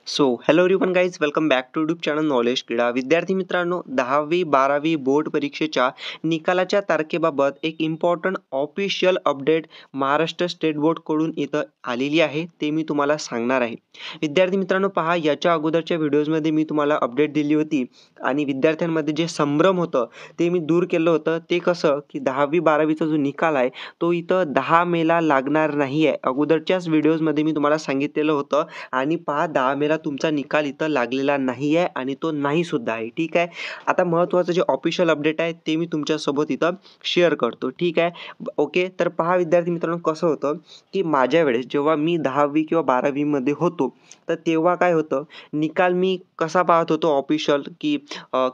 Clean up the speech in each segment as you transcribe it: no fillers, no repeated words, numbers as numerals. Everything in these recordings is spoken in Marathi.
So hello everyone guys, welcome back to YouTube channel knowledge Krida. विद्यार्थी मित्रांनो, 10वी-12वी बोर्ड परीक्षेच्या निकालाच्या तारखेबाबत एक important official update Maharashtra state बोर्डकडून इथं आलेली आहे, ते मी तुम्हाला सांगणार आहे. विद्यार्थी मित्रांनो पहा, याच्या अगोदरच्या व्हिडिओजमध्ये मी तुम्हाला अपडेट दिली होती आणि विद्यार्थ्यांमध्ये जे संभ्रम होतं ते मी दूर केलं होतं. ते कसं की 10वी-12वीचा जो निकाल आहे तो इथं 10 मेला लागणार नाही आहे. अगोदरच्याच व्हिडिओजमध्ये मी तुम्हाला सांगितलेलं होतं आणि पहा 10 मेला तुमचा निकाल इथं लागलेला नाही आहे आणि तो नाही सुद्धा आहे. ठीक आहे. आता महत्त्वाचं जे ऑफिशियल अपडेट आहे ते मी तुमच्यासोबत इथं शेअर करतो. ठीक आहे. ओके. तर पहा विद्यार्थी मित्रांनो, कसं होतं की माझ्या वेळेस जेव्हा मी 10वी किंवा 12वी मध्ये होतो तर तेव्हा काय होतं, निकाल मी कसा पाहत होतो ऑफिशियल की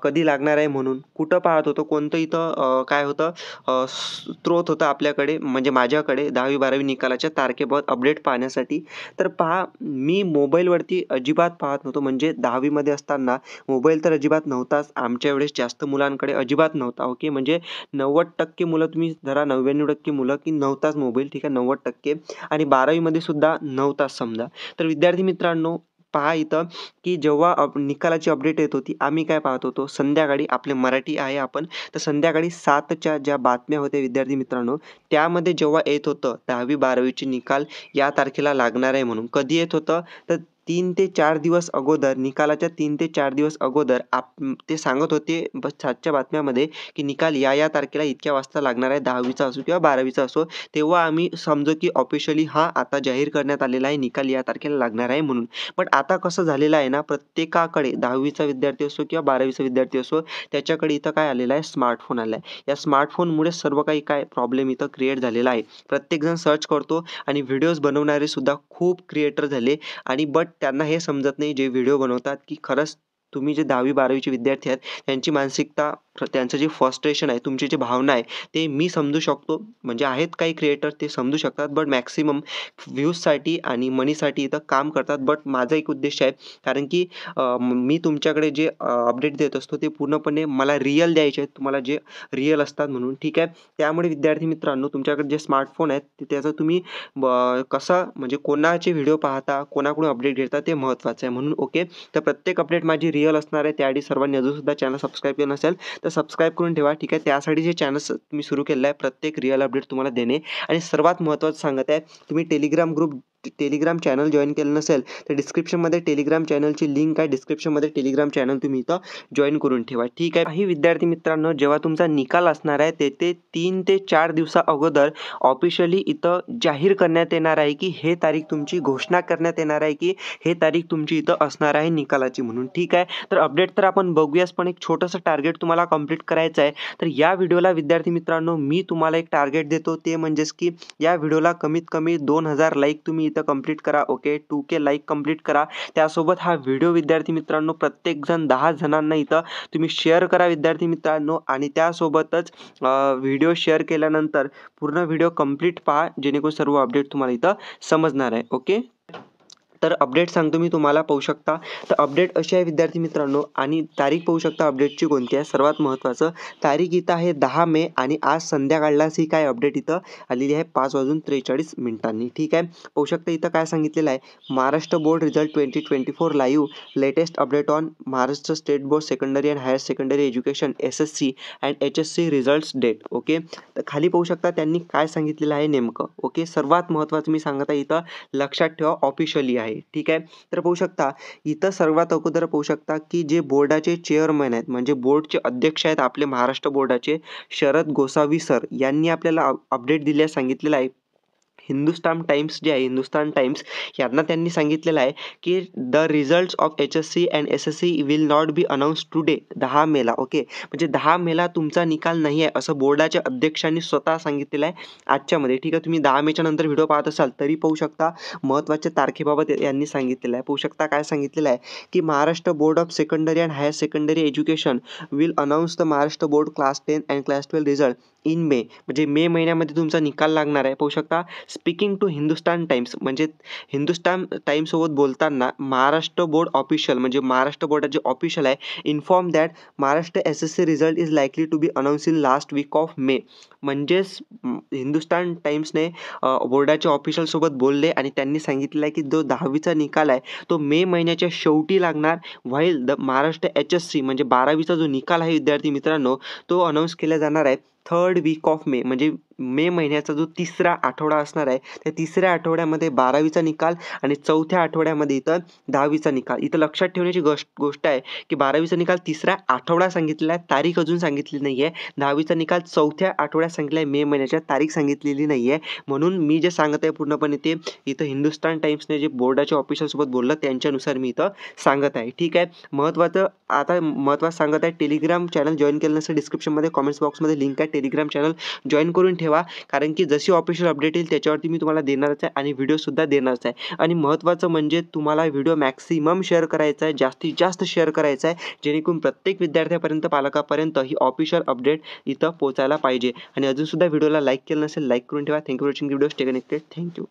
कधी लागणार आहे म्हणून कुठं पाहत होतो, कोणतं इथं काय होतं स्रोत होता आपल्याकडे, म्हणजे माझ्याकडे 10वी-12वी निकालाच्या तारखेबाबत अपडेट पाहण्यासाठी. तर पहा, मी मोबाईलवरती अजिबात पाहत नव्हतो. म्हणजे 10वीमध्ये असताना मोबाईल तर अजिबात नव्हताच. आमच्या वेळेस जास्त मुलांकडे अजिबात नव्हता. ओके. म्हणजे 90% मुलं, तुम्ही धरा 99% मुलं की नव्हताच मोबाईल. ठीक आहे. 90% आणि 12वीमध्ये सुद्धा नव्हताच समजा. तर विद्यार्थी मित्रांनो पहा इथं की जेव्हा निकालाची अपडेट येत होती, आम्ही काय पाहत होतो संध्याकाळी, आपले मराठी आहे आपण, तर संध्याकाळी 7च्या ज्या बातम्या होत्या विद्यार्थी मित्रांनो, त्यामध्ये जेव्हा येत होतं 10वी-12वीचे निकाल या तारखेला लागणार आहे म्हणून, कधी येत होतं तर 3 ते 4 दिवस अगोदर, निकालाच्या 3 ते 4 दिवस अगोदर ते सांगत होते 7च्या बातम्यामध्ये की निकाल या तारखेला इतक्या वाजता लागणार आहे, 10वीचा असो किंवा 12वीचा असो. तेव्हा आम्ही समजू की ऑफिशियली आता जाहीर करण्यात आलेला आहे निकाल या तारखेला लागणार आहे म्हणून. पण आता कसं झालेलं आहे ना, प्रत्येकाकडे 10वीचा विद्यार्थी असो किंवा 12वीचा विद्यार्थी असो, त्याच्याकडे इथं काय आलेलं आहे, स्मार्टफोन आला आहे. या स्मार्टफोनमुळे सर्व काही काय प्रॉब्लेम इथं क्रिएट झालेला आहे. प्रत्येकजण सर्च करतो आणि व्हिडिओज बनवणारे सुद्धा खूप क्रिएटर झाले आणि त्यांना हे समजत नाही जे व्हिडिओ बनवतात की खरंच तुम्ही जे 10वी-12वीचे विद्यार्थी आहेत त्यांची मानसिकता, त्यांचं जे फ्रस्ट्रेशन आहे, तुमची जी भावना आहे ते मी समजू शकतो. म्हणजे आहेत काही क्रिएटर ते समजू शकतात, बट मॅक्सिमम व्ह्यूजसाठी आणि मनीसाठी इथं काम करतात. बट माझा एक उद्देश आहे, कारण की मी तुमच्याकडे जे अपडेट देत असतो ते पूर्णपणे मला रिअल द्यायचे आहेत, तुम्हाला जे रिअल असतात म्हणून. ठीक आहे. त्यामुळे विद्यार्थी मित्रांनो, तुमच्याकडे जे स्मार्टफोन आहेत त्याचं तुम्ही कसं, म्हणजे कोणाचे व्हिडिओ पाहता, कोणाकडून अपडेट घेता ते महत्त्वाचं आहे म्हणून. ओके. तर प्रत्येक अपडेट माझी रिअल असणार आहे. त्याआधी सर्वांनी अजून सुद्धा चॅनल सबस्क्राईब केलं नसेल तर सबस्क्राईब करून ठेवा. ठीक आहे. त्यासाठी जे चॅनल मी सुरू केलं आहे, प्रत्येक रिअल अपडेट तुम्हाला देणे. आणि सर्वात महत्त्वाचं सांगत आहे, तुम्ही टेलिग्राम चॅनल जॉईन केलं नसेल तर डिस्क्रिप्शनमध्ये टेलिग्राम चॅनलची लिंक आहे. डिस्क्रिप्शनमध्ये टेलिग्राम चॅनल तुम्ही इथं जॉईन करून ठेवा. ठीक आहे. काही विद्यार्थी मित्रांनो, जेव्हा तुमचा निकाल असणार आहे ते 3 ते 4 दिवसा अगोदर ऑफिशियली इथं जाहीर करण्यात येणार आहे की हे तारीख तुमची घोषणा करण्यात येणार आहे की हे तारीख तुमची इथं असणार आहे निकालाची म्हणून. ठीक आहे. तर अपडेट तर आपण बघूयाच, पण एक छोटंसं टार्गेट तुम्हाला कंप्लीट करायचं आहे. तर या व्हिडिओला विद्यार्थी मित्रांनो मी तुम्हाला एक टार्गेट देतो, ते म्हणजेच की या व्हिडिओला कमीत कमी 2000 लाईक तुम्ही इथं कंप्लीट करा. ओके. 2K लाईक कंप्लीट करा. त्यासोबत हा व्हिडिओ विद्यार्थी मित्रांनो प्रत्येकजण 10 जणांना इथं तुम्ही शेअर करा विद्यार्थी मित्रांनो. आणि त्यासोबतच व्हिडिओ शेअर केल्यानंतर पूर्ण व्हिडिओ कंप्लीट पहा, जेणेकरून सर्व अपडेट तुम्हाला इथं समजणार आहे. ओके. तर अपडेट सांगतो मी तुम्हाला, पाहू शकता. तर अपडेट अशी आहे विद्यार्थी मित्रांनो, आणि तारीख पाहू शकता अपडेटची कोणती आहे. सर्वात महत्त्वाचं, तारीख इथं आहे 10 मे आणि आज संध्याकाळलाच ही काय अपडेट इथं आलेली आहे 5:43. ठीक आहे. पाहू शकता इथं काय सांगितलेलं आहे, Maharashtra board result 2024 live latest update on Maharashtra state board secondary and higher secondary education SSC and HSC results date. Okay. तर खाली पाहू शकता त्यांनी काय सांगितलेलं आहे नेमकं. ओके. सर्वात महत्त्वाचं मी सांगत आहे, इथं लक्षात ठेवा ऑफिशियली आहे. ठीक आहे. तर पाहू शकता इथं सर्वात अगोदर पाहू शकता की जे बोर्डाचे चेअरमन आहेत, म्हणजे बोर्डचे अध्यक्ष आहेत आपले महाराष्ट्र बोर्डाचे, शरद गोसावी सर यांनी आपल्याला अपडेट दिल्यास सांगितलेलं आहे. हिंदुस्तान टाइम्स जे आहे, हिंदुस्तान टाइम्स यांना त्यांनी सांगितलेलं आहे की the results of HSC and SSC will not be announce today 10 मेला. ओके. म्हणजे 10 मेला तुमचा निकाल नाही आहे असं बोर्डाच्या अध्यक्षांनी स्वतः सांगितलेलं आहे आजच्यामध्ये. ठीक आहे. तुम्ही 10 मेच्या नंतर व्हिडिओ पाहत असाल तरी पाहू शकता महत्त्वाच्या तारखेबाबत यांनी सांगितलेलं आहे. पाहू शकता काय सांगितलेलं आहे की Maharashtra board of secondary and higher secondary education will announce the Maharashtra board class 10 and class 12 result in May. म्हणजे मे महिन्यामध्ये तुमचा निकाल लागणार आहे. पाहू शकता स्पीकिंग टू हिंदुस्तान टाइम्स म्हणजे हिंदुस्तान टाइम्ससोबत बोलताना महाराष्ट्र बोर्ड ऑफिशियल म्हणजे महाराष्ट्र बोर्डाचे ऑफिशियल आहे inform that Maharashtra SSC result is likely to be announce in last week of May. म्हणजेच हिंदुस्तान टाइम्सने बोर्डाच्या ऑफिशियलसोबत बोलले आणि त्यांनी सांगितलं आहे की जो 10वीचा निकाल आहे तो मे महिन्याच्या शेवटी लागणार. व्हाईल द महाराष्ट्र HSC म्हणजे 12वीचा जो निकाल आहे विद्यार्थी मित्रांनो तो अनाऊन्स केला जाणार आहे 3rd वीक ऑफ मे म्हणजे मे महिन्याचा जो 3रा आठवडा असणार आहे त्या 3ऱ्या आठवड्यामध्ये 12वीचा निकाल आणि 4थ्या आठवड्यामध्ये इथं 10वीचा निकाल. इथं लक्षात ठेवण्याची गोष्ट आहे की 12वीचा निकाल 3रा आठवडा सांगितलेला आहे, तारीख अजून सांगितली नाही आहे. 10वीचा निकाल 4थ्या आठवड्यात सांगितला आहे, मे महिन्याच्या तारीख सांगितलेली नाही आहे. म्हणून मी जे सांगत आहे पूर्णपणे ते इथं हिंदुस्तान टाइम्सने जे बोर्डाच्या ऑफिशियलसोबत बोललं त्यांच्यानुसार मी इथं सांगत आहे. ठीक आहे. महत्त्वाचं सांगत आहे टेलिग्राम चॅनल जॉईन केलं नसेल डिस्क्रिप्शनमध्ये कॉमेंट्स बॉक्समध्ये लिंक आहे. टेलिग्राम चॅनल जॉईन करून ठेवा कारण की जशी ऑफिशियल अपडेट येईल त्याच्यावरती मी तुम्हाला देणारच आहे आणि व्हिडिओसुद्धा देणारच आहे. आणि महत्त्वाचं म्हणजे तुम्हाला व्हिडिओ मॅक्सिमम शेअर करायचा आहे, जास्तीत जास्त शेअर करायचा आहे जेणेकरून प्रत्येक विद्यार्थ्यापर्यंत पालकापर्यंत ही ऑफिशियल अपडेट इथं पोहोचायला पाहिजे. आणि अजूनसुद्धा व्हिडिओला लाईक केलं नसेल लाईक करून ठेवा. Thank you for watching video. Stay connected. Thank you.